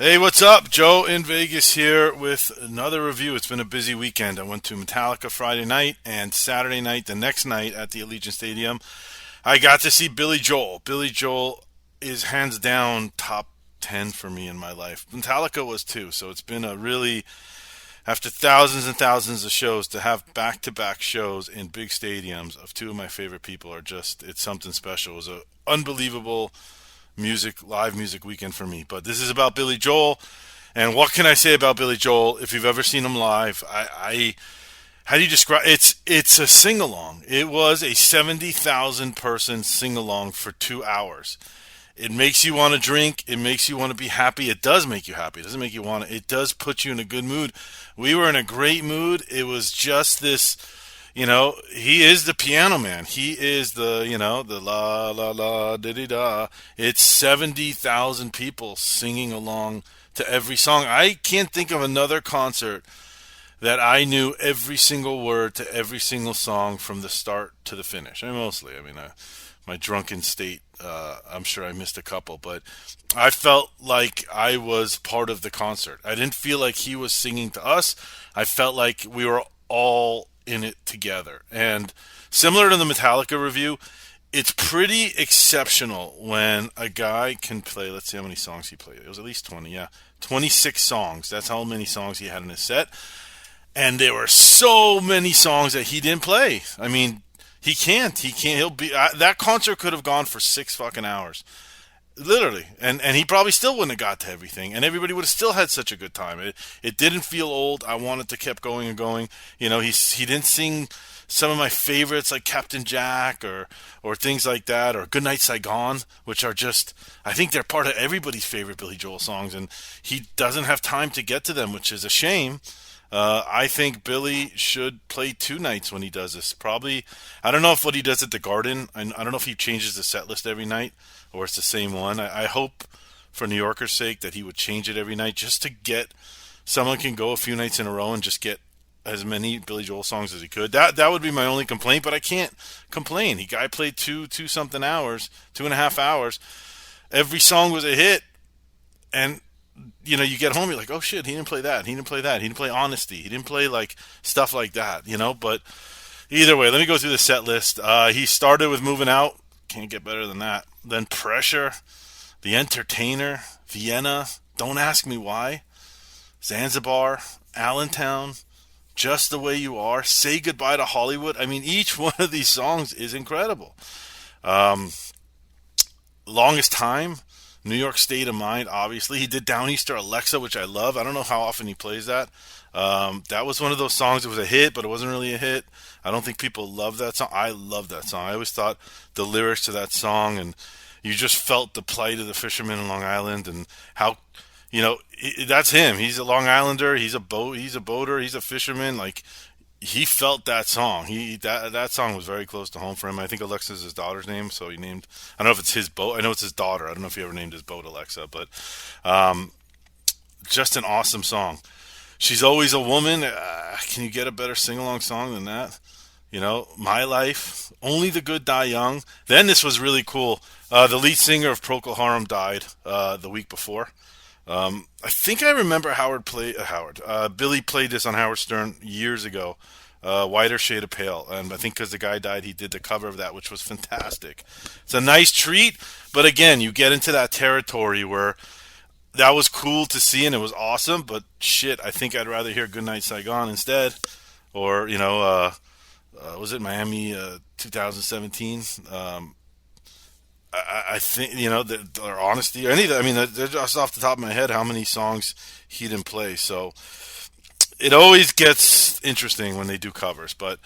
Hey, what's up? Joe in Vegas here with another review. It's been a busy weekend. I went to Metallica Friday night and Saturday night, the next night at the Allegiant Stadium. I got to see Billy Joel. Billy Joel is hands down top 10 for me in my life. Metallica was too, so it's been a really, after thousands and thousands of shows, to have back to back shows in big stadiums of two of my favorite people are just, it's something special. It was an unbelievable live music weekend for me. But this is about Billy Joel, and what can I say about Billy Joel? If you've ever seen him live, I how do you describe? It's a sing along. It was a 70,000 person sing along for 2 hours. It makes you want to drink. It makes you want to be happy. It does make you happy. It doesn't make you want to. It does put you in a good mood. We were in a great mood. It was just this, he is the piano man. He is the la la la da di da. It's 70,000 people singing along to every song. I can't think of another concert that I knew every single word to every single song from the start to the finish. My drunken state, I'm sure I missed a couple, but I felt like I was part of the concert. I didn't feel like he was singing to us. I felt like we were all in it together. And similar to the Metallica review, it's pretty exceptional when a guy can play, let's see how many songs he played. It was at least 20, yeah. 26 songs. That's how many songs he had in his set. And there were so many songs that he didn't play. I mean, he can't. He can't. He'll be that concert could have gone for 6 fucking hours, literally, and he probably still wouldn't have got to everything, and everybody would have still had such a good time. It didn't feel old. I wanted to keep going and going. He didn't sing some of my favorites like Captain Jack or things like that, or Goodnight Saigon, which are just, I think they're part of everybody's favorite Billy Joel songs, and he doesn't have time to get to them, which is a shame. I think Billy should play two nights when he does this. Probably, I don't know if what he does at the Garden. I don't know if he changes the set list every night or it's the same one. I hope, for New Yorkers' sake, that he would change it every night just to get someone can go a few nights in a row and just get as many Billy Joel songs as he could. That would be my only complaint, but I can't complain. Guy played two something hours, 2.5 hours. Every song was a hit, and you get home, you're like, oh shit, he didn't play that, he didn't play that, he didn't play Honesty, he didn't play like stuff like that. But either way, let me go through the set list. He started with Moving Out, can't get better than that. Then Pressure, The Entertainer, Vienna, Don't Ask Me Why, Zanzibar, Allentown, Just the Way You Are, Say Goodbye to Hollywood. I mean, each one of these songs is incredible. Um, Longest Time, New York State of Mind, obviously. He did Downeaster Alexa, which I love. I don't know how often he plays that. That was one of those songs. It was a hit, but it wasn't really a hit. I don't think people love that song. I love that song. I always thought the lyrics to that song, and you just felt the plight of the fishermen in Long Island, and how, that's him. He's a Long Islander. He's a boater. He's a fisherman. Like, he felt that song. That song was very close to home for him. I think Alexa's his daughter's name, so he named. I don't know if it's his boat. I know it's his daughter. I don't know if he ever named his boat Alexa, but um, just an awesome song. She's Always a Woman. Can you get a better sing along song than that? My Life, Only the Good Die Young. Then this was really cool. The lead singer of Procol Harum died the week before. I think I remember Billy played this on Howard Stern years ago. Whiter Shade of Pale, and I think because the guy died, he did the cover of that, which was fantastic. It's a nice treat, but again, you get into that territory where that was cool to see and it was awesome, but shit, I think I'd rather hear Goodnight Saigon instead, or was it Miami 2017? I think or Honesty or any of that. I mean, they're just off the top of my head how many songs he didn't play. So it always gets interesting when they do covers, but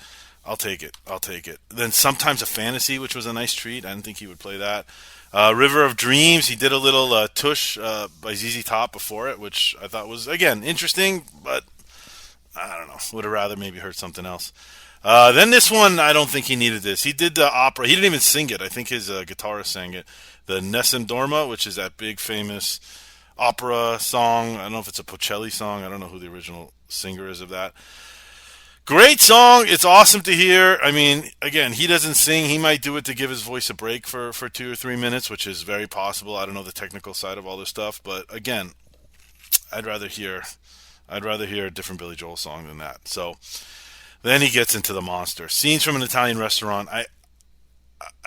I'll take it. I'll take it. Then Sometimes a Fantasy, which was a nice treat. I didn't think he would play that. River of Dreams, he did a little Tush by ZZ Top before it, which I thought was, again, interesting, but I don't know. Would have rather maybe heard something else. Then this one, I don't think he needed this. He did the opera. He didn't even sing it. I think his guitarist sang it. The Nessun Dorma, which is that big famous opera song. I don't know if it's a Pocelli song. I don't know who the original singer is of that. Great song. It's awesome to hear. I mean, again, he doesn't sing. He might do it to give his voice a break for 2 or 3 minutes, which is very possible. I don't know the technical side of all this stuff. But again, I'd rather hear a different Billy Joel song than that. So then he gets into the monster scenes from an Italian restaurant.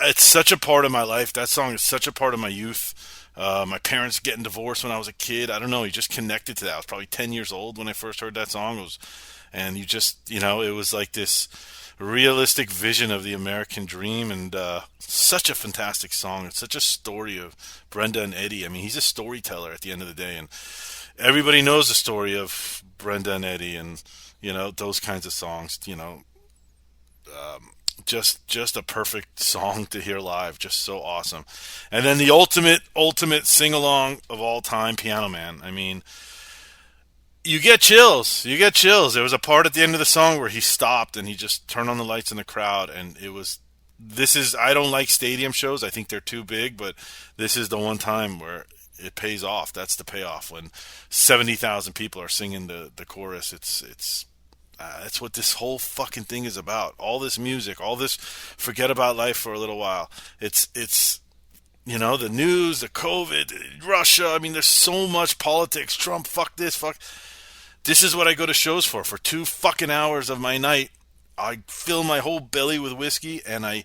It's such a part of my life. That song is such a part of my youth. My parents getting divorced when I was a kid. I don't know. He just connected to that. I was probably 10 years old when I first heard that song. And it was like this realistic vision of the American dream, and such a fantastic song. It's such a story of Brenda and Eddie. I mean, he's a storyteller at the end of the day, and everybody knows the story of Brenda and Eddie, and those kinds of songs. Just a perfect song to hear live. Just so awesome. And then the ultimate sing along of all time, Piano Man. I mean, you get chills. You get chills. There was a part at the end of the song where he stopped and he just turned on the lights in the crowd, and I don't like stadium shows. I think they're too big, but this is the one time where it pays off. That's the payoff when 70,000 people are singing the chorus. That's what this whole fucking thing is about. All this music, all this forget about life for a little while. It's the news, the COVID, Russia. I mean, there's so much politics. Trump, fuck this, fuck. This is what I go to shows for 2 fucking hours of my night. I fill my whole belly with whiskey, and I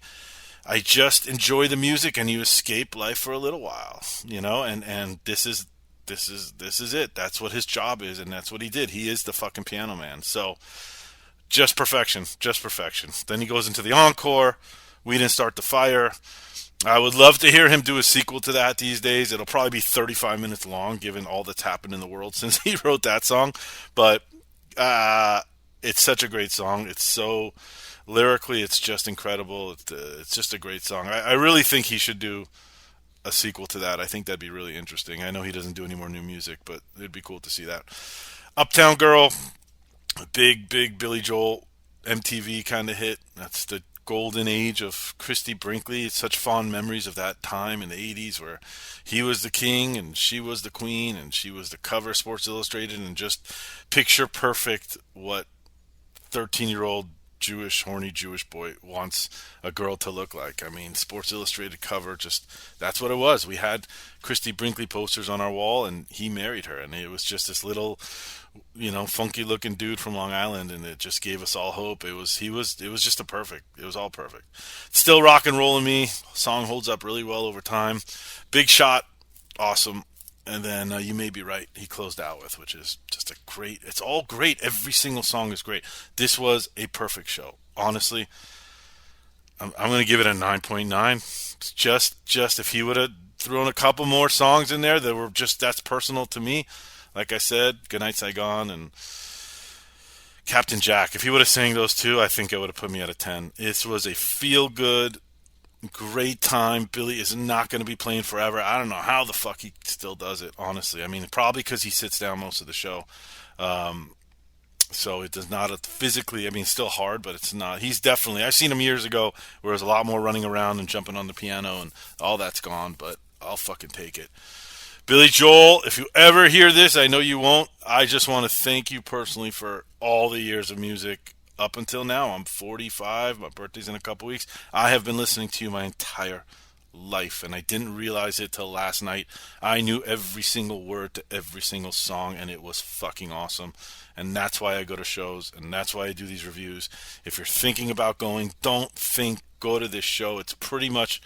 just enjoy the music, and you escape life for a little while, and this is it. That's what his job is, and that's what he did. He is the fucking Piano Man. So just perfection. Then he goes into the encore. We Didn't Start the Fire. I would love to hear him do a sequel to that these days. It'll probably be 35 minutes long, given all that's happened in the world since he wrote that song. But it's such a great song. It's so lyrically, it's just incredible. It's just a great song. I really think he should do a sequel to that. I think that'd be really interesting. I know he doesn't do any more new music, but it'd be cool to see that. Uptown Girl, a big Billy Joel MTV kind of hit. That's the golden age of Christy Brinkley. It's such fond memories of that time in the 80s where he was the king and she was the queen and she was the cover of Sports Illustrated, and just picture perfect what 13-year-old horny Jewish boy wants a girl to look like. I mean, Sports Illustrated cover, that's what it was. We had Christy Brinkley posters on our wall, and he married her, and it was just this little, funky looking dude from Long Island, and it just gave us all hope. It was all perfect. Still Rock and Rollin' Me song holds up really well over time. Big Shot, awesome. And then You May Be Right, he closed out with, which is just it's all great. Every single song is great. This was a perfect show. Honestly, I'm going to give it a 9.9. Just if he would have thrown a couple more songs in there that were that's personal to me. Like I said, Goodnight Saigon and Captain Jack. If he would have sang those two, I think it would have put me at a 10. This was a feel-good, great time. Billy is not going to be playing forever. I don't know how the fuck he still does it, honestly. I mean, probably because he sits down most of the show. So it does not physically, it's still hard, but it's not. I've seen him years ago where there's a lot more running around and jumping on the piano, and all that's gone, but I'll fucking take it. Billy Joel, if you ever hear this, I know you won't. I just want to thank you personally for all the years of music up until now. I'm 45. My birthday's in a couple weeks. I have been listening to you my entire life, and I didn't realize it till last night. I knew every single word to every single song, and it was fucking awesome. And that's why I go to shows, and that's why I do these reviews. If you're thinking about going, don't think, go to this show. It's pretty much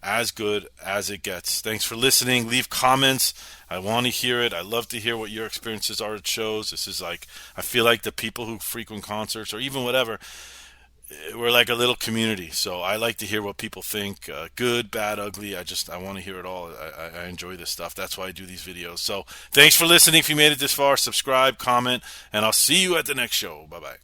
as good as it gets. Thanks for listening. Leave comments. I want to hear it. I love to hear what your experiences are at shows. This is I feel like the people who frequent concerts or even whatever, we're like a little community. So I like to hear what people think, good, bad, ugly. I want to hear it all. I enjoy this stuff. That's why I do these videos. So thanks for listening. If you made it this far, subscribe, comment, and I'll see you at the next show. Bye-bye.